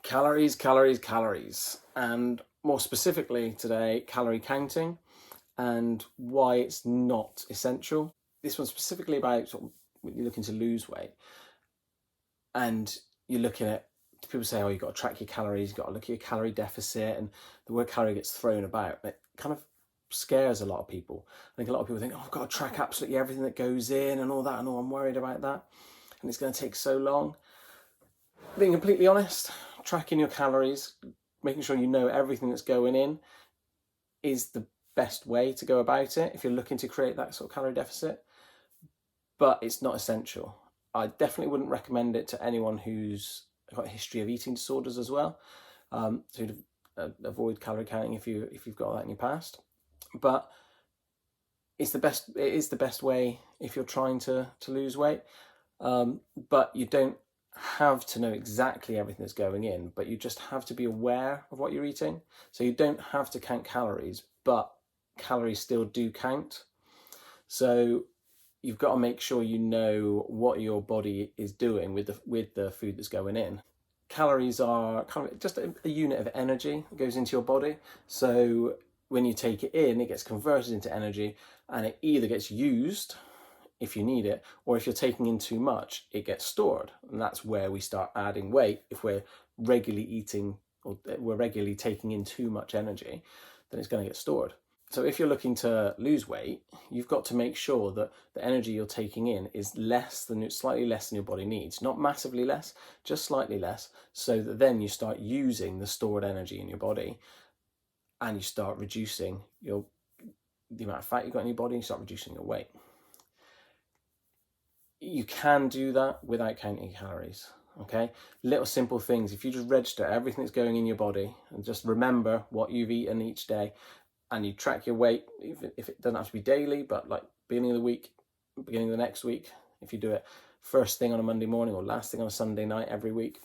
Calories, calories, calories, and more specifically today, calorie counting and why it's not essential. This one's specifically about sort of when you're looking to lose weight and you're looking at, people say, oh, you've got to track your calories, you've got to look at your calorie deficit, and the word calorie gets thrown about. It kind of scares a lot of people. I think a lot of people think, oh, I've got to track absolutely everything that goes in and all that, and oh, I'm worried about that, and it's going to take so long. Being completely honest, tracking your calories, making sure you know everything that's going in is the best way to go about it if you're looking to create that sort of calorie deficit, but it's not essential. I definitely wouldn't recommend it to anyone who's got a history of eating disorders as well. So avoid calorie counting if you've got that in your past. But it is the best way if you're trying to lose weight. But you don't have to know exactly everything that's going in, but you just have to be aware of what you're eating. So you don't have to count calories, but calories still do count. So you've got to make sure you know what your body is doing with the food that's going in. Calories are kind of just a unit of energy that goes into your body. So when you take it in, it gets converted into energy, and it either gets used if you need it, or if you're taking in too much, it gets stored. And that's where we start adding weight. If we're regularly eating or we're regularly taking in too much energy, then it's going to get stored. So if you're looking to lose weight, you've got to make sure that the energy you're taking in is slightly less than your body needs. Not massively less, just slightly less, so that then you start using the stored energy in your body and you start reducing the amount of fat you've got in your body, you start reducing your weight. You can do that without counting calories, okay? Little simple things. If you just register everything that's going in your body and just remember what you've eaten each day, and you track your weight, if it doesn't have to be daily, but like beginning of the week, beginning of the next week, if you do it first thing on a Monday morning or last thing on a Sunday night every week,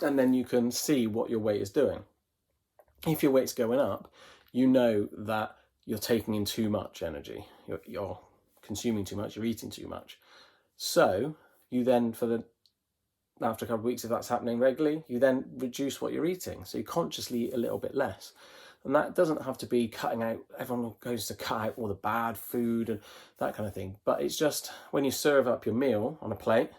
and then you can see what your weight is doing. If your weight's going up, you know that you're taking in too much energy, you're consuming too much, you're eating too much. So you then, after a couple of weeks, if that's happening regularly, you then reduce what you're eating. So you consciously eat a little bit less. And that doesn't have to be cutting out, everyone goes to cut out all the bad food and that kind of thing. But it's just when you serve up your meal on a plate,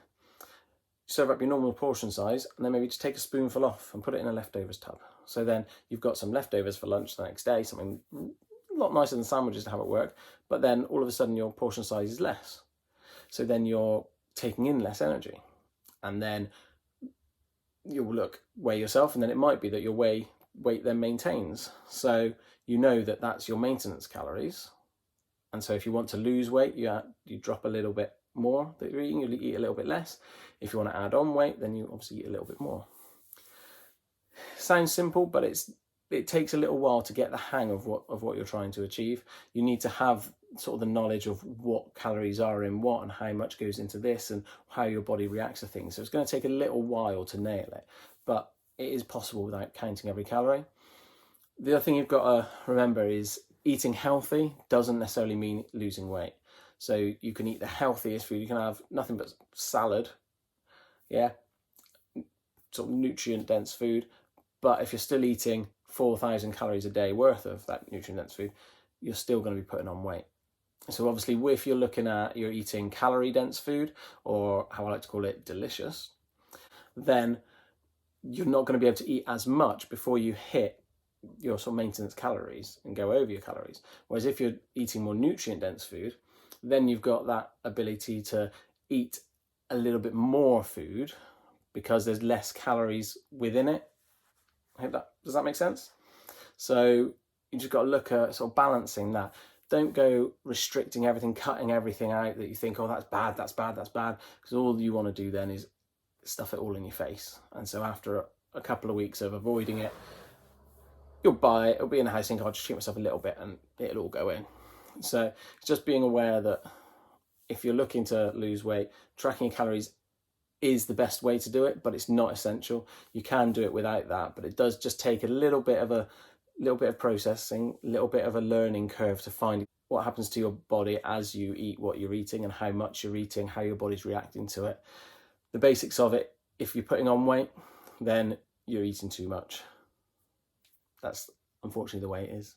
serve up your normal portion size, and then maybe just take a spoonful off and put it in a leftovers tub. So then you've got some leftovers for lunch the next day, something a lot nicer than sandwiches to have at work, but then all of a sudden your portion size is less. So then you're taking in less energy. And then you'll weigh yourself, and then it might be that your weight then maintains. So you know that that's your maintenance calories. And so if you want to lose weight, you drop a little bit more that you're eating, you'll eat a little bit less. If you want to add on weight, then you obviously eat a little bit more. Sounds simple, but it takes a little while to get the hang of what you're trying to achieve. You need to have sort of the knowledge of what calories are in what and how much goes into this and how your body reacts to things. So it's going to take a little while to nail it, but it is possible without counting every calorie. The other thing you've got to remember is eating healthy doesn't necessarily mean losing weight. So you can eat the healthiest food. You can have nothing but salad, sort of nutrient-dense food. But if you're still eating 4,000 calories a day worth of that nutrient-dense food, you're still going to be putting on weight. So obviously, if you're eating calorie-dense food, or how I like to call it, delicious, then you're not going to be able to eat as much before you hit your sort of maintenance calories and go over your calories. Whereas if you're eating more nutrient-dense food, then you've got that ability to eat a little bit more food because there's less calories within it. Does that make sense? So you just got to look at sort of balancing that. Don't go restricting everything, cutting everything out that you think, oh, that's bad, because all you want to do then is stuff it all in your face. And so after a couple of weeks of avoiding it, it'll be in the house, think, I'll just treat myself a little bit and it'll all go in. So it's just being aware that if you're looking to lose weight, tracking calories is the best way to do it, but it's not essential. You can do it without that, but it does just take a little bit of processing, a little bit of a learning curve to find what happens to your body as you eat what you're eating and how much you're eating, how your body's reacting to it. The basics of it, if you're putting on weight, then you're eating too much. That's unfortunately the way it is.